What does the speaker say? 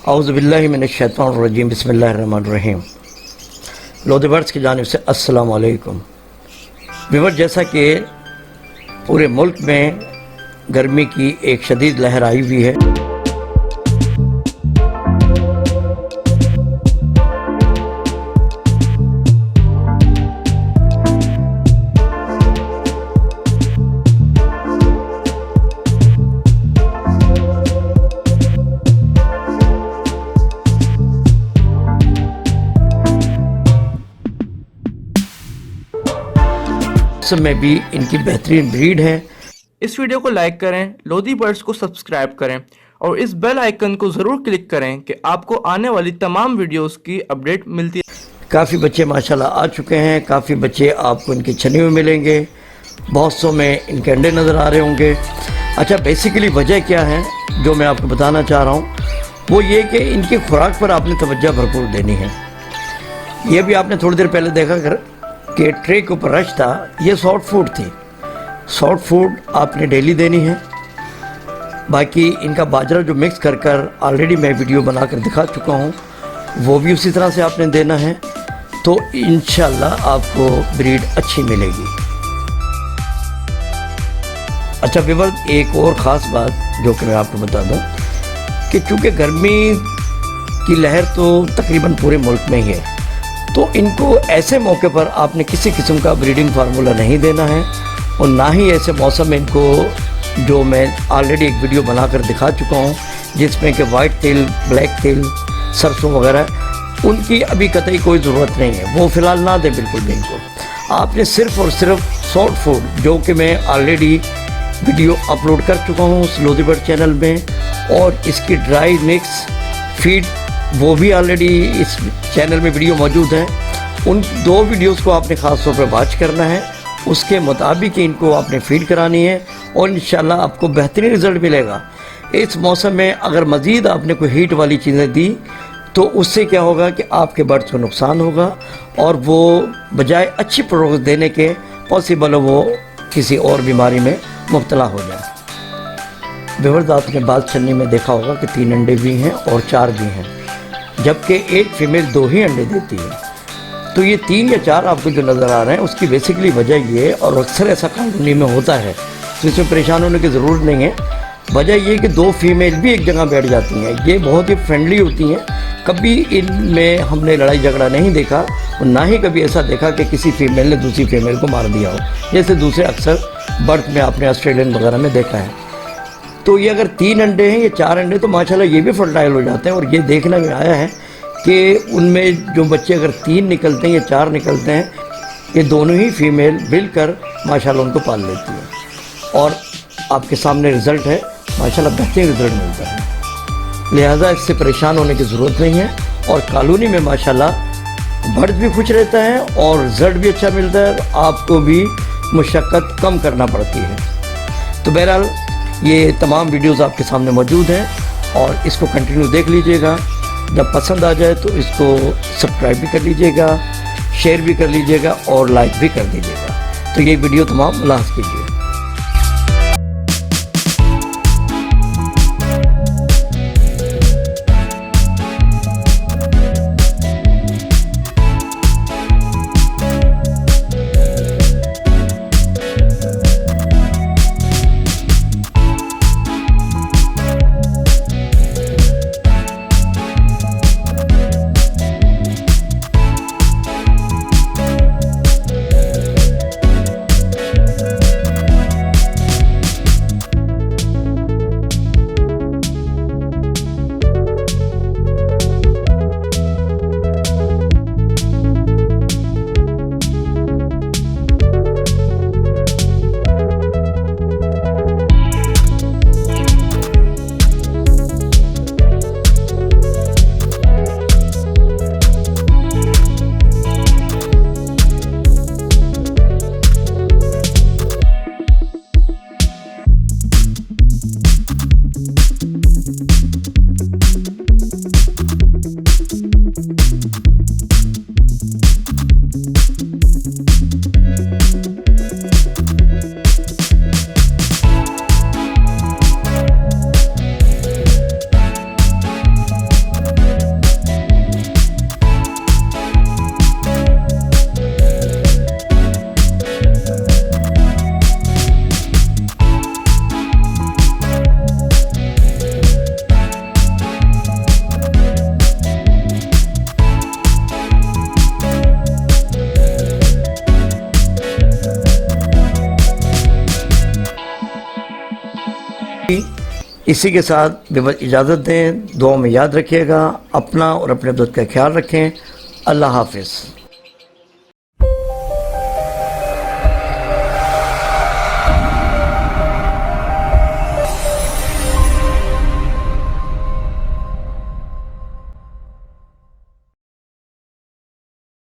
औज़ुबिल्लाहि मिनश्शैतानिर्रजीम बिस्मिल्लाहिर्रहमानिर्रहीम। लोधी बर्ड्स की जानिब से अस्सलाम वालेकुम। व्यूअर, जैसा कि पूरे मुल्क में गर्मी की एक शदीद लहर आई हुई है, में भी इनकी बेहतरीन ब्रीड है। इस वीडियो को लाइक करें, लोधी बर्ड्स को सब्सक्राइब करें और इस बेल आइकन को ज़रूर क्लिक करें कि आपको आने वाली तमाम वीडियोस की अपडेट मिलती है। काफ़ी बच्चे माशाल्लाह आ चुके हैं, काफ़ी बच्चे आपको इनके छने में मिलेंगे, बहुत सौ में इनके अंडे नज़र आ रहे होंगे। अच्छा, बेसिकली वजह क्या है जो मैं आपको बताना चाह रहा हूँ, वो ये कि इनकी खुराक पर आपने तवज्जो भरपूर देनी है। ये भी आपने थोड़ी देर पहले देखा कि ट्रे के ऊपर रश था, ये सॉफ्ट फूड थी। सॉफ्ट फूड आपने डेली देनी है। बाकी इनका बाजरा जो मिक्स कर कर ऑलरेडी मैं वीडियो बनाकर दिखा चुका हूँ, वो भी उसी तरह से आपने देना है, तो इंशाल्लाह आपको ब्रीड अच्छी मिलेगी। अच्छा व्यूअर, एक और ख़ास बात जो कि मैं आपको बता दूँ कि चूँकि गर्मी की लहर तो तकरीबन पूरे मुल्क में ही है, तो इनको ऐसे मौके पर आपने किसी किस्म का ब्रीडिंग फार्मूला नहीं देना है, और ना ही ऐसे मौसम में इनको, जो मैं ऑलरेडी एक वीडियो बनाकर दिखा चुका हूँ जिसमें कि वाइट तिल, ब्लैक तिल, सरसों वगैरह, उनकी अभी कतई कोई ज़रूरत नहीं है, वो फ़िलहाल ना दें बिल्कुल भी इनको। आपने सिर्फ़ और सिर्फ सॉफ्ट फूड, जो कि मैं ऑलरेडी वीडियो अपलोड कर चुका हूँ उस लोधी बर्ड चैनल में, और इसकी ड्राई मिक्स फीड वो भी ऑलरेडी इस चैनल में वीडियो मौजूद है। उन दो वीडियोस को आपने ख़ास तौर पर वॉच करना है, उसके मुताबिक इनको आपने फीड करानी है, और इंशाल्लाह आपको बेहतरीन रिज़ल्ट मिलेगा। इस मौसम में अगर मज़ीद आपने कोई हीट वाली चीज़ें दी तो उससे क्या होगा कि आपके बर्ड्स को नुकसान होगा, और वो बजाय अच्छी प्रोग्रेस देने के पॉसिबल है वो किसी और बीमारी में मुब्तला हो जाए। व्यूअर्स, आपने बाल चन्नी में देखा होगा कि 3 अंडे भी हैं और 4 भी हैं, जबकि एक फीमेल 2 ही अंडे देती है। तो ये 3 या 4 आपको जो नज़र आ रहे हैं, उसकी बेसिकली वजह ये, और अक्सर ऐसा कॉलोनी में होता है, तो इसमें परेशान होने की ज़रूरत नहीं है। वजह ये कि 2 फीमेल भी एक जगह बैठ जाती हैं, ये बहुत ही फ्रेंडली होती हैं, कभी इनमें हमने लड़ाई झगड़ा नहीं देखा, और ना ही कभी ऐसा देखा कि किसी फीमेल ने दूसरी फीमेल को मार दिया हो, जैसे दूसरे अक्सर बर्थ में आपने ऑस्ट्रेलियन वगैरह में देखा है। तो ये अगर 3 अंडे हैं या 4 अंडे, तो माशाल्लाह ये भी फर्टाइल हो जाते हैं, और ये देखने में आया है कि उनमें जो बच्चे अगर 3 निकलते हैं या 4 निकलते हैं, ये दोनों ही फीमेल मिलकर माशाल्लाह उनको पाल लेती है, और आपके सामने रिज़ल्ट है, माशाल्लाह बेहतरीन रिज़ल्ट मिलता है। लिहाजा इससे परेशान होने की ज़रूरत नहीं है, और कॉलोनी में माशाल्लाह बर्ड भी खुश रहता है और रिज़ल्ट भी अच्छा मिलता है, आपको भी मुशक्क़त कम करना पड़ती है। तो बहरहाल ये तमाम वीडियोस आपके सामने मौजूद हैं, और इसको कंटिन्यू देख लीजिएगा। जब पसंद आ जाए तो इसको सब्सक्राइब भी कर लीजिएगा, शेयर भी कर लीजिएगा, और लाइक भी कर दीजिएगा। तो ये वीडियो तमाम मुलाहाज़ कीजिए। इसी के साथ बेबस इजाज़त दें। दुआ में याद रखिएगा, अपना और अपने दोस्त का ख्याल रखें। अल्लाह हाफिज़।